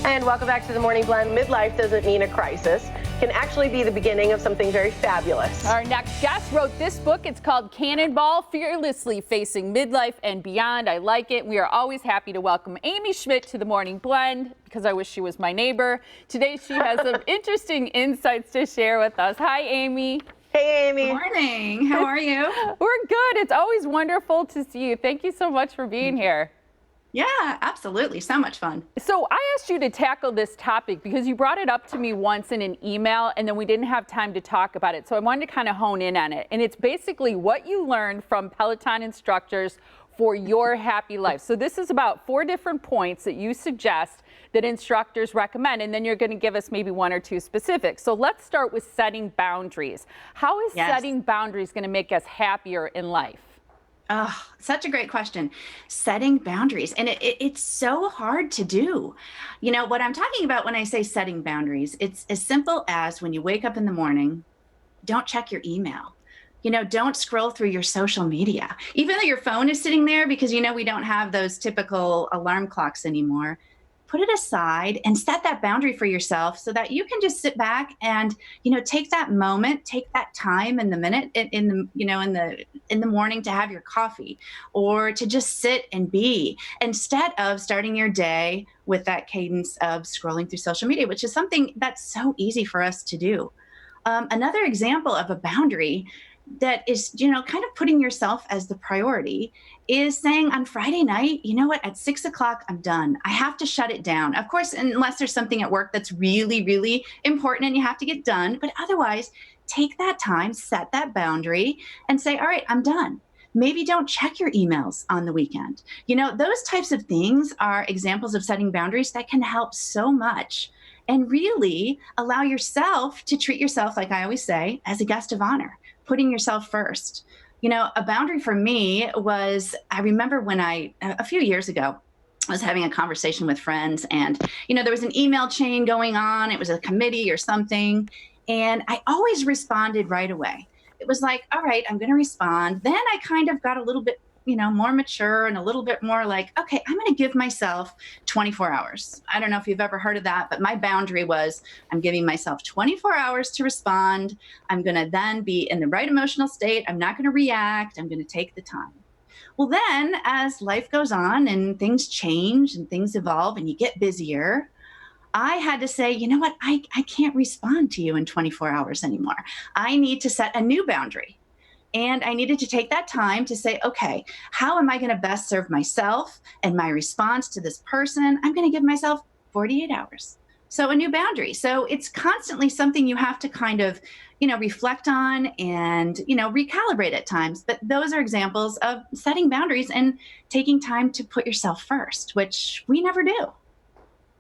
And welcome back to the Morning Blend. Midlife doesn't mean a crisis. It can actually be the beginning of something very fabulous. Our next guest wrote this book. It's called Cannonball, Fearlessly Facing Midlife and Beyond. I like it. We are always happy to welcome Amy Schmidt to the Morning Blend because I wish she was my neighbor. Today she has some interesting insights to share with us. Hi, Amy. Hey, Amy. Good morning. How are you? We're good. It's always wonderful to see you. Thank you so much for being here. Yeah, absolutely. So much fun. So I asked you to tackle this topic because you brought it up to me once in an email and then we didn't have time to talk about it. So I wanted to kind of hone in on it. And it's basically what you learned from Peloton instructors for your happy life. So this is about 4 different points that you suggest that instructors recommend, and then you're going to give us maybe 1 or 2 specifics. So let's start with setting boundaries. How is setting boundaries going to make us happier in life? Oh, such a great question. Setting boundaries. And it's so hard to do. You know, what I'm talking about when I say setting boundaries, it's as simple as when you wake up in the morning, don't check your email. You know, don't scroll through your social media. Even though your phone is sitting there, because, you know, we don't have those typical alarm clocks anymore. Put it aside and set that boundary for yourself so that you can just sit back and, you know, take that moment, take that time in the minute in the morning to have your coffee or to just sit and be, instead of starting your day with that cadence of scrolling through social media, which is something that's so easy for us to do. Another example of a boundary that is, you know, kind of putting yourself as the priority is saying on Friday night, you know what, at 6 o'clock, I'm done. I have to shut it down. Of course, unless there's something at work that's really, really important and you have to get done. But otherwise, take that time, set that boundary and say, all right, I'm done. Maybe don't check your emails on the weekend. You know, those types of things are examples of setting boundaries that can help so much and really allow yourself to treat yourself, like I always say, as a guest of honor, putting yourself first. You know, a boundary for me was, I remember when a few years ago, I was having a conversation with friends and, you know, there was an email chain going on. It was a committee or something. And I always responded right away. It was like, all right, I'm going to respond. Then I kind of got a little bit, you know, more mature and a little bit more like, okay, I'm going to give myself 24 hours. I don't know if you've ever heard of that, but my boundary was I'm giving myself 24 hours to respond. I'm going to then be in the right emotional state. I'm not going to react. I'm going to take the time. Well, then as life goes on and things change and things evolve and you get busier, I had to say, you know what, I can't respond to you in 24 hours anymore. I need to set a new boundary. And I needed to take that time to say, okay, how am I going to best serve myself and my response to this person? I'm going to give myself 48 hours. So a new boundary. So it's constantly something you have to kind of, you know, reflect on and, you know, recalibrate at times. But those are examples of setting boundaries and taking time to put yourself first, which we never do.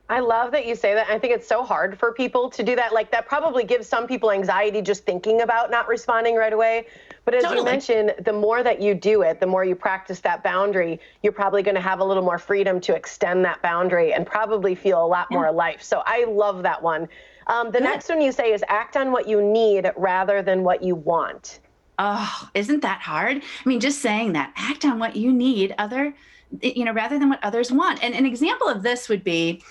I love that you say that. I think it's so hard for people to do that. Like that probably gives some people anxiety just thinking about not responding right away. But as you mentioned, the more that you do it, the more you practice that boundary, you're probably going to have a little more freedom to extend that boundary and probably feel a lot more life. So I love that one. The next one you say is act on what you need rather than what you want. Oh, isn't that hard? I mean, just saying that, act on what you need rather than what others want. And an example of this would be,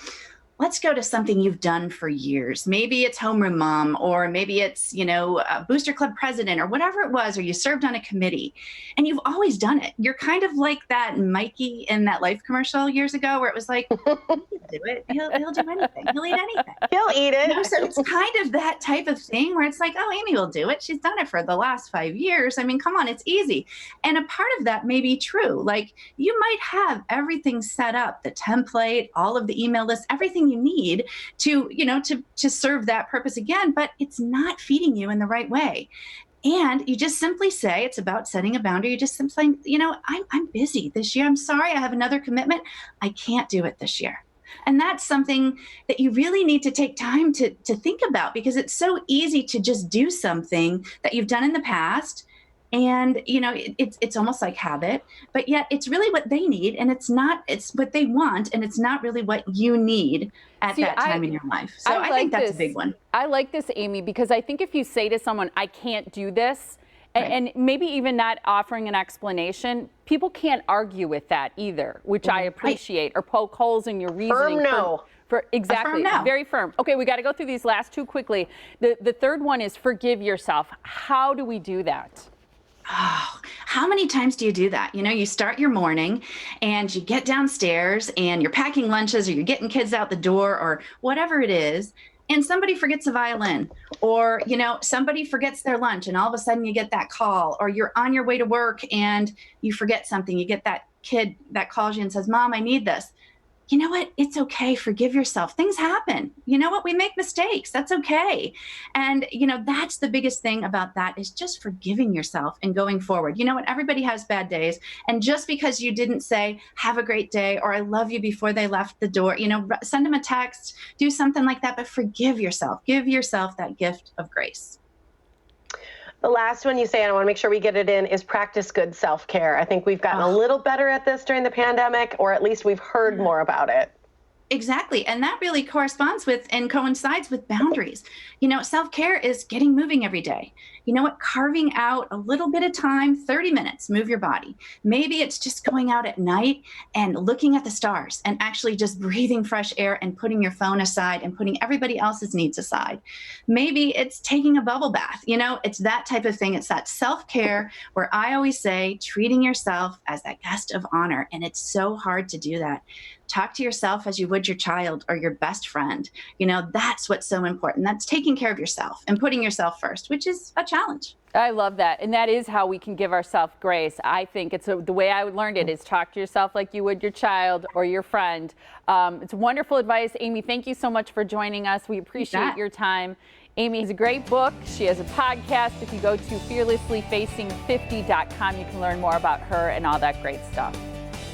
let's go to something you've done for years. Maybe it's homeroom mom, or maybe it's, you know, a booster club president or whatever it was, or you served on a committee and you've always done it. You're kind of like that Mikey in that Life commercial years ago where it was like, he'll do it. He'll do anything. He'll eat anything. He'll eat it. You know, so it's kind of that type of thing where it's like, oh, Amy will do it. She's done it for the last 5 years. I mean, come on, it's easy. And a part of that may be true. Like you might have everything set up, the template, all of the email lists, everything you need to, you know, to serve that purpose again, but it's not feeding you in the right way. And you just simply say, it's about setting a boundary. You just simply, you know, I'm busy this year. I'm sorry, I have another commitment. I can't do it this year. And that's something that you really need to take time to think about, because it's so easy to just do something that you've done in the past. And, you know, it's almost like habit, but yet it's really what they need. And it's what they want. And it's not really what you need at that time in your life. So I think that's a big one. I like this, Amy, because I think if you say to someone, I can't do this, And maybe even not offering an explanation. People can't argue with that either, which I appreciate, or poke holes in your reasoning. Firm no. Exactly, no. very firm. Okay, we got to go through these last two quickly. The third one is forgive yourself. How do we do that? Oh, how many times do you do that? You know, you start your morning and you get downstairs and you're packing lunches or you're getting kids out the door or whatever it is, and somebody forgets a violin, or, you know, somebody forgets their lunch and all of a sudden you get that call, or you're on your way to work and you forget something. You get that kid that calls you and says, Mom, I need this. You know what? It's okay. Forgive yourself. Things happen. You know what? We make mistakes. That's okay. And, you know, that's the biggest thing about that is just forgiving yourself and going forward. You know what? Everybody has bad days. And just because you didn't say, have a great day, or I love you before they left the door, you know, send them a text, do something like that, but forgive yourself. Give yourself that gift of grace. The last one you say, and I want to make sure we get it in, is practice good self-care. I think we've gotten a little better at this during the pandemic, or at least we've heard more about it. Exactly. And that really corresponds with and coincides with boundaries. You know, self-care is getting moving every day. You know what? Carving out a little bit of time, 30 minutes, move your body. Maybe it's just going out at night and looking at the stars and actually just breathing fresh air and putting your phone aside and putting everybody else's needs aside. Maybe it's taking a bubble bath. You know, it's that type of thing. It's that self-care where I always say treating yourself as that guest of honor. And it's so hard to do that. Talk to yourself as you would your child or your best friend. You know, that's what's so important. That's taking care of yourself and putting yourself first, which is a challenge. I love that. And that is how we can give ourselves grace. I think it's the way I learned it is talk to yourself like you would your child or your friend. It's wonderful advice. Amy, thank you so much for joining us. We appreciate your time. Amy has a great book. She has a podcast. If you go to fearlesslyfacing50.com, you can learn more about her and all that great stuff.